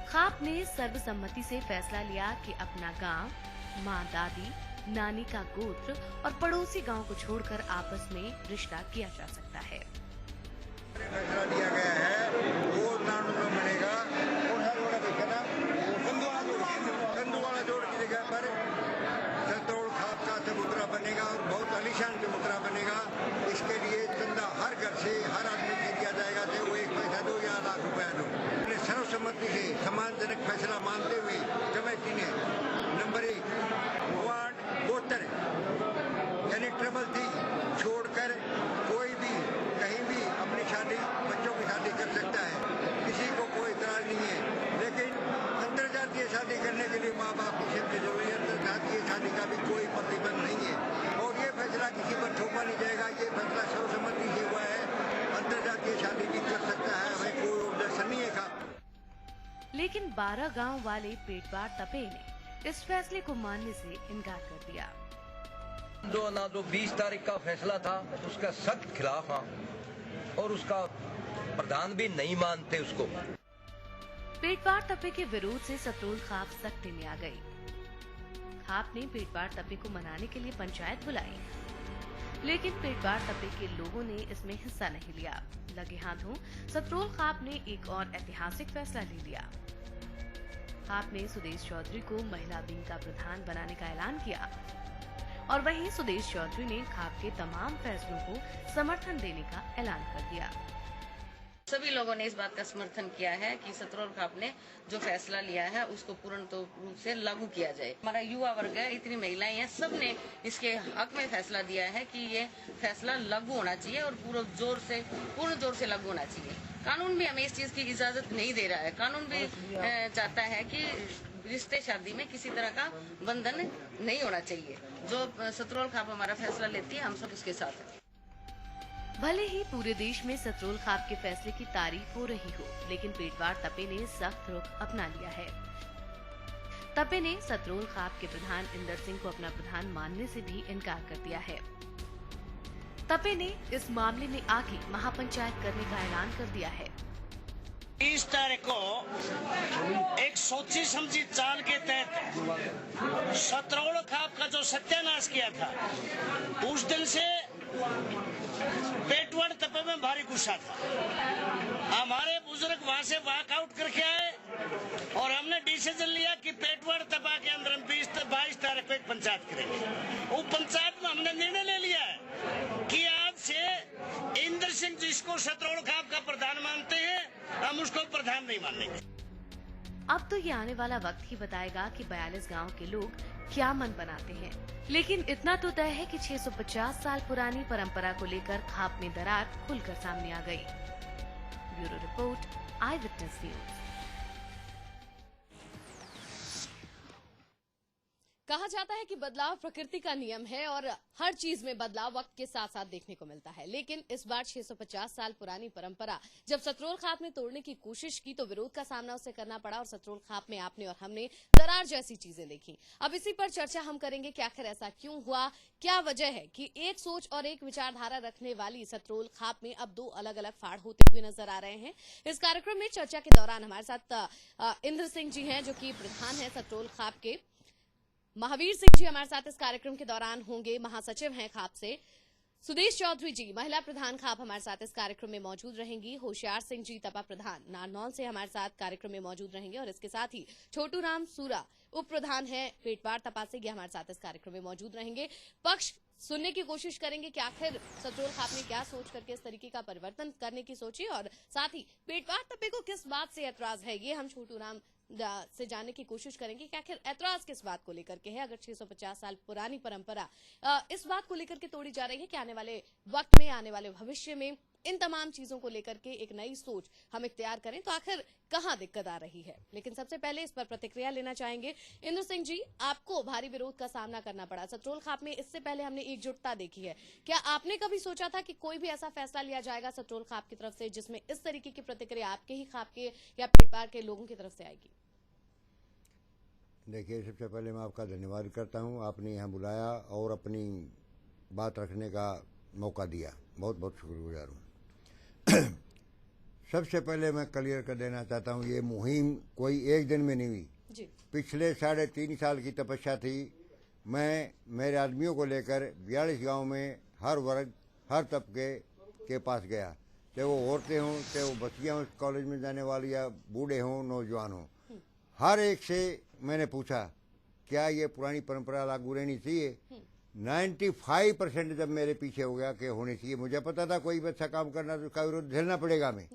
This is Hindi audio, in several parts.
खाप ने सर्वसम्मति से फैसला लिया कि अपना गांव, माँ दादी, नानी का गोत्र और पड़ोसी गांव को छोड़कर आपस में रिश्ता किया जा सकता है। फैसला लिया गया है वो नानुला बनेगा कंदुवाला जोड़ की जगह पर सतरोल खाप का चबूतरा बनेगा और बहुत आलीशान चबूतरा बनेगा। इसके लिए चंदा हर घर से हर आदमी से दिया जाएगा, चाहे वो 1 पैसा दो या लाख रुपया दो। अपने सर्वसम्मति से सम्मानजनक फैसला मानते हुए कमेटी ने नंबर 1 वार्ड 72 यानी ट्रिपल 3 छोड़कर कोई भी कहीं भी अपनी शादी, बच्चों की शादी कर सकता है, किसी को कोई इतराज नहीं है। लेकिन अंतर्जातीय शादी करने के लिए माँ बाप की सबसे जरूरी है। अंतर्जातीय शादी का भी कोई प्रतिबंध नहीं है और ये फैसला किसी पर थोपा नहीं जाएगा। ये फैसला सर्वसम्मति से हुआ है, अंतर्जातीय शादी भी कर सकता है, हमें कोई ऑब्जेक्शन नहीं है। लेकिन 12 गांव वाले पेटवार तपे ने इस फैसले को मानने से इनकार कर दिया। जो 20 तारीख का फैसला था उसका सख्त खिलाफ हाँ, और उसका प्रधान भी नहीं मानते उसको। पेटवार तपे के विरोध से सतरोल खाप सख्ती में आ गई। खाप ने पेटवार तपे को मनाने के लिए पंचायत बुलाई, लेकिन पेटवार तपे के लोगों ने इसमें हिस्सा नहीं लिया। लगे हाथों सतरोल खाप ने एक और ऐतिहासिक फैसला ले लिया। खाप ने सुदेश चौधरी को महिला विंग का प्रधान बनाने का ऐलान किया और वहीं सुदेश चौधरी ने खाप के तमाम फैसलों को समर्थन देने का ऐलान कर दिया। सभी लोगों ने इस बात का समर्थन किया है कि सतरोल खाप ने जो फैसला लिया है उसको पूर्ण रूप से लागू किया जाए। हमारा युवा वर्ग है, इतनी महिलाएं हैं, सब ने इसके हक में फैसला दिया है कि ये फैसला लागू होना चाहिए और पूर्ण जोर से लागू होना चाहिए। कानून भी हमें इस चीज की इजाजत नहीं दे रहा है। कानून भी चाहता है कि रिश्ते शादी में किसी तरह का बंधन नहीं होना चाहिए। जो सतरोल खाप हमारा फैसला लेती है, हम सब उसके साथ हैं। भले ही पूरे देश में सतरोल खाप के फैसले की तारीफ हो रही हो, लेकिन पेटवार तपे ने सख्त रुख अपना लिया है। तपे ने सतरोल खाप के प्रधान इंदर सिंह को अपना प्रधान मानने से भी इनकार कर दिया है। तपे ने इस मामले में आगे महापंचायत करने का ऐलान कर दिया है। 30 तारीख को एक सोची समझी चाल के तहत सतरोल खाप का जो सत्यानाश किया था, उस दिन से पेटवार तपे में भारी गुस्सा था। हमारे बुजुर्ग वहां से वॉकआउट करके आए और हमने डिसीजन लिया कि पेटवार तपा के अंदर हम 22 तारीख को एक पंचायत करेंगे। वो पंचायत में हमने निर्णय ले लिया है कि आज से इंदर सिंह जिसको सतरोल खाप का प्रधान मानते हैं, हम उसको प्रधान नहीं मानेंगे। अब तो ये आने वाला वक्त ही बताएगा कि 42 गांव के लोग क्या मन बनाते हैं। लेकिन इतना तो तय है कि 650 साल पुरानी परंपरा को लेकर खाप में दरार खुलकर सामने आ गई। ब्यूरो रिपोर्ट, आई विटनेस न्यूज। कहा जाता है कि बदलाव प्रकृति का नियम है और हर चीज में बदलाव वक्त के साथ साथ देखने को मिलता है। लेकिन इस बार 650 साल पुरानी परंपरा जब सतरोल खाप ने तोड़ने की कोशिश की तो विरोध का सामना उसे करना पड़ा और सतरोल खाप में आपने और हमने दरार जैसी चीजें देखी। अब इसी पर चर्चा हम करेंगे कि आखिर ऐसा क्यों हुआ, क्या वजह है कि एक सोच और एक विचारधारा रखने वाली सतरोल खाप में अब 2 अलग अलग फाड़ होते हुए नजर आ रहे हैं। इस कार्यक्रम में चर्चा के दौरान हमारे साथ इंद्र सिंह जी हैं, जो कि प्रधान है सतरोल खाप के। महावीर सिंह जी हमारे साथ इस कार्यक्रम के दौरान होंगे, महासचिव हैं खाप से। सुदेश चौधरी जी महिला प्रधान खाप हमारे साथ इस कार्यक्रम में मौजूद रहेंगी। होशियार सिंह जी तपा प्रधान नारनौल से हमारे साथ कार्यक्रम में मौजूद रहेंगे और इसके साथ ही छोटू राम सूरा उप प्रधान है पेटवार तपा से, ये हमारे साथ इस कार्यक्रम में मौजूद रहेंगे। पक्ष सुनने की कोशिश करेंगे कि आखिर सतरोल खाप ने क्या सोच करके इस तरीके का परिवर्तन करने की सोची और साथ ही पेटवार तपे को किस बात से ऐतराज है, ये हम छोटू राम से जानने की कोशिश करेंगे कि आखिर ऐतराज किस बात को लेकर के है। अगर 650 साल पुरानी परंपरा इस बात को लेकर के तोड़ी जा रही है कि आने वाले वक्त में, आने वाले भविष्य में इन तमाम चीजों को लेकर के एक नई सोच हम इख्तियार करें, तो आखिर कहां दिक्कत आ रही है। लेकिन सबसे पहले इस पर प्रतिक्रिया लेना चाहेंगे इंद्र सिंह जी। आपको भारी विरोध का सामना करना पड़ा सतरोल खाप में, इससे पहले हमने एकजुटता देखी है। क्या आपने कभी सोचा था कि कोई भी ऐसा फैसला लिया जाएगा सतरोल खाप की तरफ से जिसमें इस तरीके की प्रतिक्रिया आपके ही खाप के या पेटवार के लोगों की तरफ से आएगी? देखिए, सबसे पहले मैं आपका धन्यवाद करता हूं, आपने यहाँ बुलाया और अपनी बात रखने का मौका दिया, बहुत बहुत शुक्रगुजार हूँ। सबसे पहले मैं क्लियर कर देना चाहता हूँ, ये मुहिम कोई एक दिन में नहीं हुई जी। पिछले 3.5 साल की तपस्या थी। मैं मेरे आदमियों को लेकर 42 गांव में हर वर्ग हर तबके के पास गया, चाहे वो औरतें हों, चाहे वो बच्चियाँ हों कॉलेज में जाने वाली, या बूढ़े हों, नौजवान हों, हर एक से मैंने पूछा क्या ये पुरानी परंपरा लागू रहनी चाहिए। 95% जब मेरे पीछे हो गया कि होनी चाहिए। मुझे पता था कोई भी अच्छा काम करना तो उसका विरोध झेलना पड़ेगा हमें,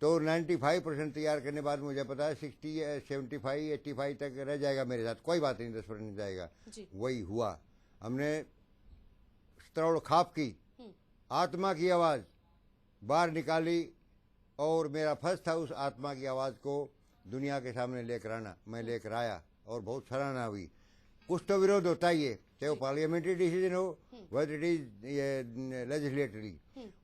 तो 95% तैयार करने बाद मुझे पता है 60, 75, 85 तक रह जाएगा मेरे साथ, कोई बात नहीं, 10% जाएगा। वही हुआ। हमने सतरौल खाप की आत्मा की आवाज़ बाहर निकाली और मेरा फर्ज था उस आत्मा की आवाज़ को दुनिया के सामने लेकर आना। मैं लेकर आया और बहुत सराहना हुई। कुछ तो विरोध होता ही है, चाहे वो पार्लियामेंट्री डिसीजन हो, वेदर इट इज लेजिस्लेटरी,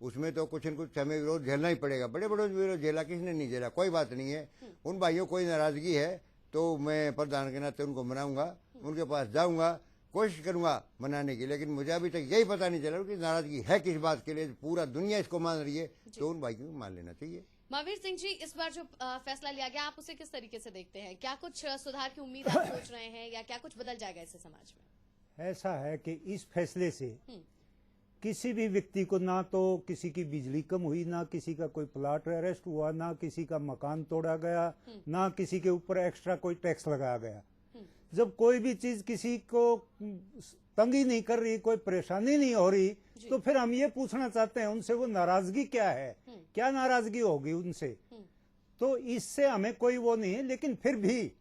उसमें तो कुछ न कुछ हमें विरोध झेलना ही पड़ेगा। बड़े बड़े विरोध झेला, किसने नहीं झेला, कोई बात नहीं है। उन भाइयों को कोई नाराजगी है तो मैं प्रधान के नाते उनको मनाऊंगा, उनके पास जाऊंगा, कोशिश करूंगा मनाने की। लेकिन मुझे अभी तक यही पता नहीं चला कि नाराजगी है किस बात के लिए। पूरा दुनिया इसको मान रही है तो उन भाइयों को मान लेना चाहिए। महावीर सिंह जी, इस बार जो फैसला लिया गया, आप उसे किस तरीके से देखते हैं? क्या कुछ सुधार की उम्मीद आप सोच रहे हैं या क्या कुछ बदल जाएगा इससे समाज में? ऐसा है कि इस फैसले से किसी भी व्यक्ति को ना तो किसी की बिजली कम हुई, ना किसी का कोई प्लाट अरेस्ट हुआ, ना किसी का मकान तोड़ा गया, ना किसी के ऊपर एक्स्ट्रा कोई टैक्स लगाया गया। जब कोई भी चीज किसी को तंगी नहीं कर रही, कोई परेशानी नहीं हो रही, तो फिर हम ये पूछना चाहते हैं उनसे वो नाराजगी क्या है, क्या नाराजगी होगी उनसे। तो इससे हमें कोई वो नहीं है, लेकिन फिर भी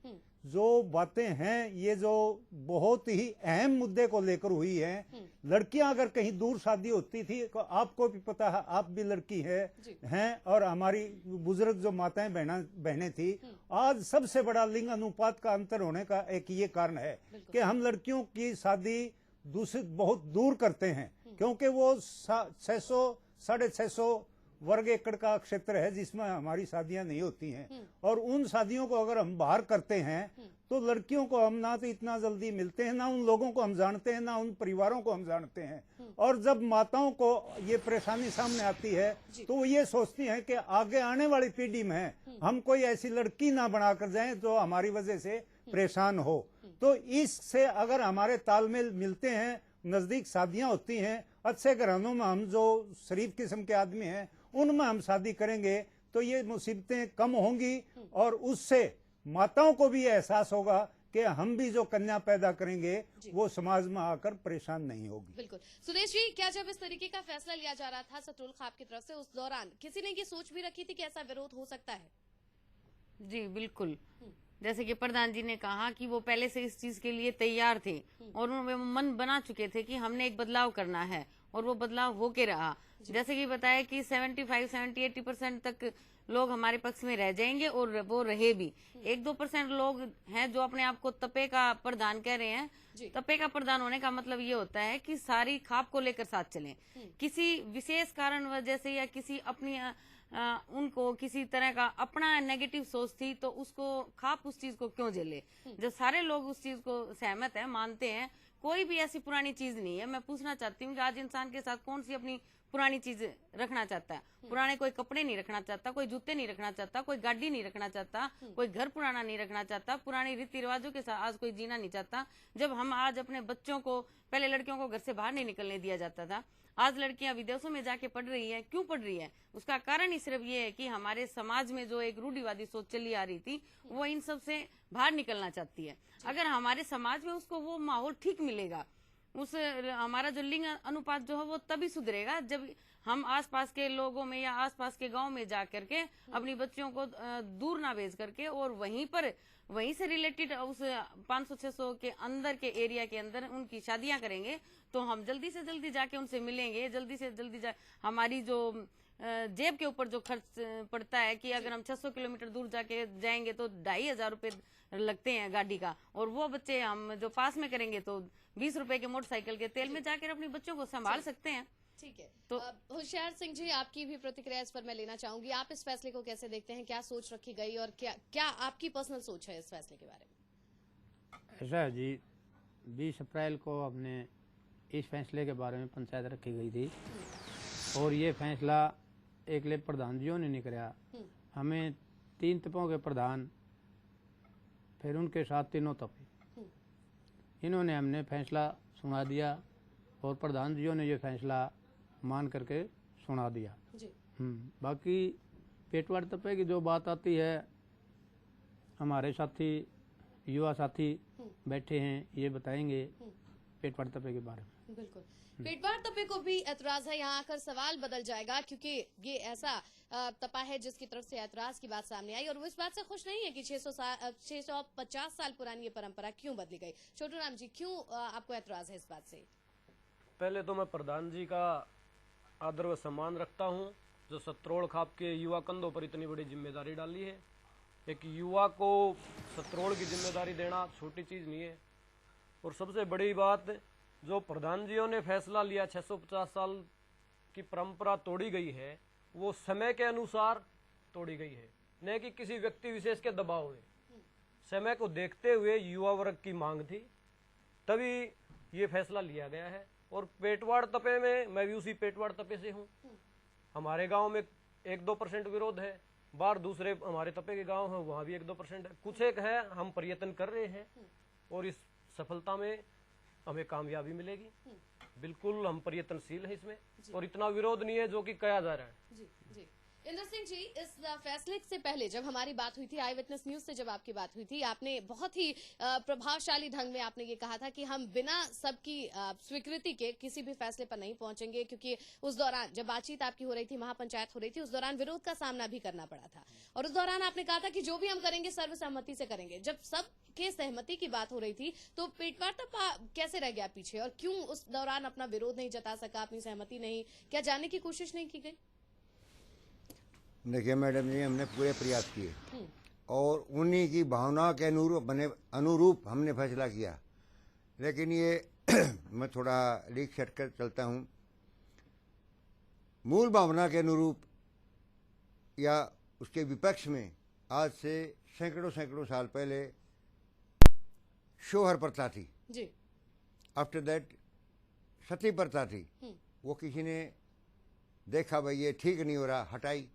जो बातें हैं ये जो बहुत ही अहम मुद्दे को लेकर हुई है। लड़कियां अगर कहीं दूर शादी होती थी, तो आपको भी पता है, आप भी लड़की हैं और हमारी बुजुर्ग जो माताएं बहनें थी, आज सबसे बड़ा लिंग अनुपात का अंतर होने का एक ये कारण है कि हम लड़कियों की शादी दूसरी बहुत दूर करते हैं, क्योंकि वो 600 650 वर्ग एकड़ का क्षेत्र है जिसमें हमारी शादियां नहीं होती हैं। और उन शादियों को अगर हम बाहर करते हैं तो लड़कियों को हम ना तो इतना जल्दी मिलते हैं, ना उन लोगों को हम जानते हैं, ना उन परिवारों को हम जानते हैं। और जब माताओं को ये परेशानी सामने आती है तो वो ये सोचती हैं कि आगे आने वाली पीढ़ी में हम कोई ऐसी लड़की ना बनाकर जाएं जो हमारी वजह से परेशान हो। तो इससे अगर हमारे तालमेल मिलते हैं, नजदीक शादियां होती हैं, अच्छे घरानों में हम जो शरीफ किस्म के आदमी हैं उनमें हम शादी करेंगे तो ये मुसीबतें कम होंगी और उससे माताओं को भी एहसास होगा कि हम भी जो कन्या पैदा करेंगे वो समाज में आकर परेशान नहीं होगी। बिल्कुल। सुदेश जी, क्या जब इस तरीके का फैसला लिया जा रहा था सतरुल खाप की तरफ से, उस दौरान किसी ने ये सोच भी रखी थी कि ऐसा विरोध हो सकता है? जी बिल्कुल। जैसे कि प्रधान जी ने कहा कि वो पहले से इस चीज के लिए तैयार थे और उन्होंने मन बना चुके थे कि हमने एक बदलाव करना है और वो बदलाव होके रहा। जैसे कि बताया कि 75, 70, 80% तक लोग हमारे पक्ष में रह जाएंगे और वो रहे भी। 1-2% लोग हैं जो अपने आप को तपे का प्रधान कह रहे हैं। तपे का प्रधान होने का मतलब ये होता है कि सारी खाप को लेकर साथ चलें। किसी विशेष कारण वजह से या किसी अपनी उनको किसी तरह का अपना नेगेटिव सोच थी तो उसको खाप उस चीज को क्यों झेले, जब सारे लोग उस चीज को सहमत है, मानते हैं। कोई भी ऐसी पुरानी चीज नहीं है। मैं पूछना चाहती हूँ कि आज इंसान के साथ कौन सी अपनी पुरानी चीज रखना चाहता है? पुराने कोई कपड़े नहीं रखना चाहता, कोई जूते नहीं रखना चाहता, कोई गाड़ी नहीं रखना चाहता, कोई घर पुराना नहीं रखना चाहता, पुराने रीति रिवाजों के साथ आज कोई जीना नहीं चाहता। जब हम आज अपने बच्चों को, पहले लड़कियों को घर से बाहर नहीं निकलने दिया जाता था, आज लड़कियां विदेशों में जाके पढ़ रही हैं। क्यों पढ़ रही है? उसका कारण ही सिर्फ ये है कि हमारे समाज में जो एक रूढ़िवादी सोच चली आ रही थी वो इन सब से बाहर निकलना चाहती है। अगर हमारे समाज में उसको वो माहौल ठीक मिलेगा, उस हमारा जो लिंग अनुपात जो है वो तभी सुधरेगा जब हम आसपास के लोगों में या आसपास के गांव में जा करके अपनी बच्चियों को दूर ना भेज करके और वहीं से रिलेटेड उस 500-600 के अंदर के एरिया के अंदर उनकी शादियां करेंगे तो हम जल्दी से जल्दी जाके उनसे मिलेंगे। जल्दी से जल्दी हमारी जो जेब के ऊपर जो खर्च पड़ता है कि अगर हम 600 किलोमीटर दूर जाके जाएंगे तो 2500 रुपए लगते हैं गाड़ी का, और वो बच्चे हम जो पास में करेंगे तो 20 रुपए के मोटरसाइकिल के तेल में जाकर अपनी बच्चों को संभाल सकते हैं। ठीक है। तो होशियार सिंह जी, आपकी भी प्रतिक्रिया इस पर मैं लेना चाहूंगी। आप इस फैसले को कैसे देखते हैं? क्या सोच रखी गई और क्या आपकी पर्सनल सोच है इस फैसले के बारे में? ऐसा है जी, 20 अप्रैल को हमने इस फैसले के बारे में पंचायत रखी गई थी और ये फैसला एकले प्रधान जियों ने नहीं कराया, हमें 3 तपों के प्रधान, फिर उनके साथ 3 तपे, इन्होंने हमने फैसला सुना दिया और प्रधान जियों ने ये फैसला मान करके सुना दिया जी। बाकी पेटवाड़ तपे की जो बात आती है, हमारे साथी युवा साथी बैठे हैं, ये बताएंगे पेटवाड़ तपे के बारे में। बिल्कुल, पेटवाड़ तपे को भी ऐतराज है। यहाँ आकर सवाल बदल जाएगा, क्योंकि ये ऐसा तपा है जिसकी तरफ से ऐतराज की बात सामने आई और वो इस बात से खुश नहीं है कि 650 साल पुरानी ये परंपरा क्यों बदली गई। छोटू राम जी, क्यों आपको ऐतराज है इस बात से? पहले तो मैं प्रधान जी का आदर व सम्मान रखता हूँ, जो सत्रोड़ खाप के युवा कंधों पर इतनी बड़ी जिम्मेदारी डाली है। एक युवा को सत्रोड़ की जिम्मेदारी देना छोटी चीज़ नहीं है। और सबसे बड़ी बात, जो प्रधान जियों ने फैसला लिया 650 साल की परंपरा तोड़ी गई है, वो समय के अनुसार तोड़ी गई है, न कि किसी व्यक्ति विशेष के दबाव में। समय को देखते हुए युवा वर्ग की मांग थी, तभी ये फैसला लिया गया है। और पेटवाड़ तपे में मैं भी उसी पेटवाड़ तपे से हूँ। हमारे गांव में 1-2% विरोध है, बाहर दूसरे हमारे तपे के गांव हैं वहाँ भी 1-2% है, कुछ एक है। हम प्रयत्न कर रहे हैं और इस सफलता में हमें कामयाबी मिलेगी। बिल्कुल हम प्रयत्नशील हैं इसमें, और इतना विरोध नहीं है जो कि कहा जा रहा है। जी जी। इंद्र सिंह जी, इस फैसले से पहले जब हमारी बात हुई थी, आई विटनेस न्यूज से जब आपकी बात हुई थी, आपने बहुत ही प्रभावशाली ढंग में आपने ये कहा था कि हम बिना सबकी स्वीकृति के किसी भी फैसले पर नहीं पहुंचेंगे, क्योंकि उस दौरान जब बातचीत आपकी हो रही थी, महापंचायत हो रही थी, उस दौरान विरोध का सामना भी करना पड़ा था। और उस दौरान आपने कहा था कि जो भी हम करेंगे सर्वसहमति से करेंगे। जब सबके सहमति की बात हो रही थी, तो पेटवाड़ तपा कैसे रह गया पीछे, और क्यों उस दौरान अपना विरोध नहीं जता सका, अपनी सहमति नहीं, क्या जानने की कोशिश नहीं की गई? देखिए मैडम जी, हमने पूरे प्रयास किए और उन्हीं की भावना के अनुरूप हमने फैसला किया, लेकिन ये मैं थोड़ा लीक छट कर चलता हूँ। मूल भावना के अनुरूप या उसके विपक्ष में आज से सैकड़ों साल पहले शोहर प्रथा थी जी। आफ्टर दैट सती प्रथा थी। वो किसी ने देखा भाई ये ठीक नहीं हो रहा, हटाई।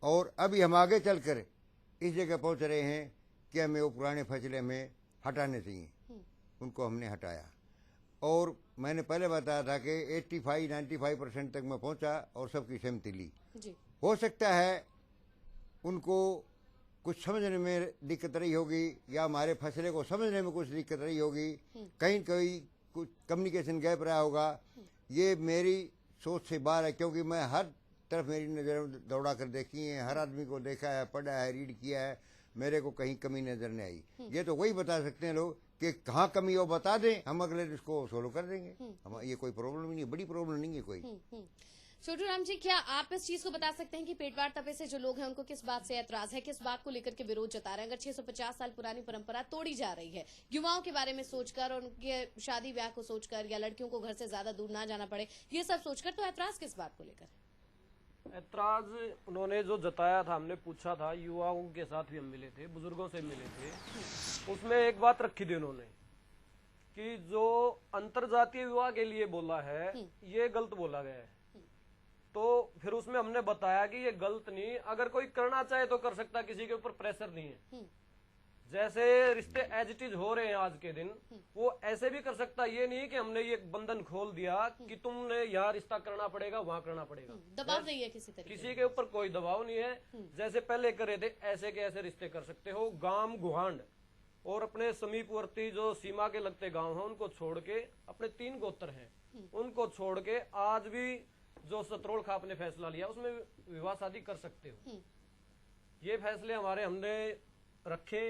और अभी हम आगे चलकर इस जगह पहुंच रहे हैं कि हमें वो पुराने फैसले में हटाने चाहिए, उनको हमने हटाया। और मैंने पहले बताया था कि 85-95% तक मैं पहुंचा और सबकी सहमति ली। हो सकता है उनको कुछ समझने में दिक्कत रही होगी, या हमारे फैसले को समझने में कुछ दिक्कत रही होगी, कहीं कुछ कम्युनिकेशन गैप रहा होगा। ये मेरी सोच से बाहर है, क्योंकि मैं हर तरफ मेरी नज़र दौड़ा कर देखी है, हर आदमी को देखा है, पढ़ा है, रीड किया है, मेरे को कहीं कमी नजर नहीं आई। ये तो वही बता सकते हैं लोग कि कहाँ कमी हो बता दें, हम अगले इसको सोल्व कर देंगे। हम ये कोई प्रॉब्लम ही नहीं, बड़ी प्रॉब्लम नहीं है कोई। छोटू राम जी, क्या आप इस चीज को बता सकते हैं कि पेटवाड़ तपे से जो लोग हैं उनको किस बात से ऐतराज है, किस बात को लेकर के विरोध जता रहे हैं? अगर 650 साल पुरानी परंपरा तोड़ी जा रही है, युवाओं के बारे में सोचकर और उनके शादी ब्याह को सोचकर, या लड़कियों को घर से ज्यादा दूर ना जाना पड़े, ये सब सोचकर, तो ऐतराज किस बात को लेकर? ऐतराज उन्होंने जो जताया था, हमने पूछा था, युवाओं के साथ भी हम मिले थे, बुजुर्गों से मिले थे, उसमें एक बात रखी थी उन्होंने कि जो अंतरजातीय विवाह के लिए बोला है ये गलत बोला गया है। तो फिर उसमें हमने बताया कि ये गलत नहीं, अगर कोई करना चाहे तो कर सकता, किसी के ऊपर प्रेशर नहीं है। जैसे रिश्ते एज इट इज हो रहे हैं आज के दिन, वो ऐसे भी कर सकता। ये नहीं कि हमने ये बंधन खोल दिया कि तुमने यहाँ रिश्ता करना पड़ेगा, वहाँ करना पड़ेगा। दबाव नहीं है किसी तरीके, किसी के ऊपर कोई दबाव नहीं है। जैसे पहले करे थे ऐसे के ऐसे रिश्ते कर सकते हो। गांव गुहांड और अपने समीपवर्ती जो सीमा के लगते गांव हैं उनको छोड़ के, अपने 3 गोत्र हैं उनको छोड़ के, आज भी जो सत्रोड़ खाप ने फैसला लिया उसमें विवाह शादी कर सकते हो। ये फैसले हमारे हमने रखे,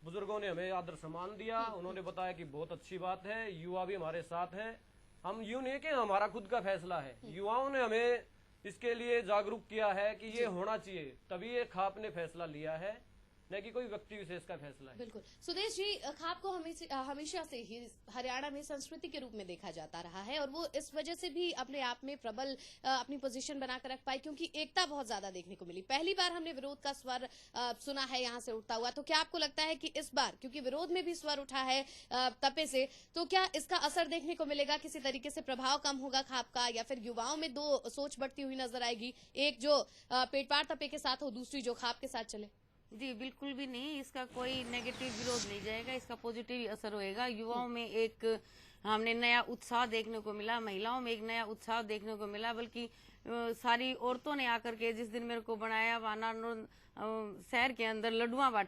बुजुर्गों ने हमें आदर सम्मान दिया, उन्होंने बताया कि बहुत अच्छी बात है, युवा भी हमारे साथ हैं। हम यूं नहीं कि हमारा खुद का फैसला है, युवाओं ने हमें इसके लिए जागरूक किया है कि ये होना चाहिए, तभी ये खाप ने फैसला लिया है न कि कोई व्यक्ति विशेष का फैसला है। बिल्कुल। सुदेश जी, खाप को हमेशा से ही हरियाणा में संस्कृति के रूप में देखा जाता रहा है और वो इस वजह से भी अपने आप में प्रबल अपनी पोजीशन बनाकर रख पाई क्योंकि एकता बहुत ज्यादा देखने को मिली। पहली बार हमने विरोध का स्वर सुना है यहाँ से उठता हुआ, तो क्या आपको लगता है कि इस बार क्योंकि विरोध में भी स्वर उठा है तपे से, तो क्या इसका असर देखने को मिलेगा? किसी तरीके से प्रभाव कम होगा खाप का, या फिर युवाओं में दो सोच बढ़ती हुई नजर आएगी, एक जो पेटवार तपे के साथ हो, दूसरी जो खाप के साथ चले? जी बिल्कुल भी नहीं, इसका कोई नेगेटिव विरोध नहीं जाएगा, इसका पॉजिटिव ही असर होएगा। युवाओं में एक हमने नया उत्साह देखने को मिला, महिलाओं में एक नया उत्साह देखने को मिला, बल्कि सारी औरतों ने आकर के जिस दिन मेरे को बनाया वाना शहर के अंदर लड्डुआ बांट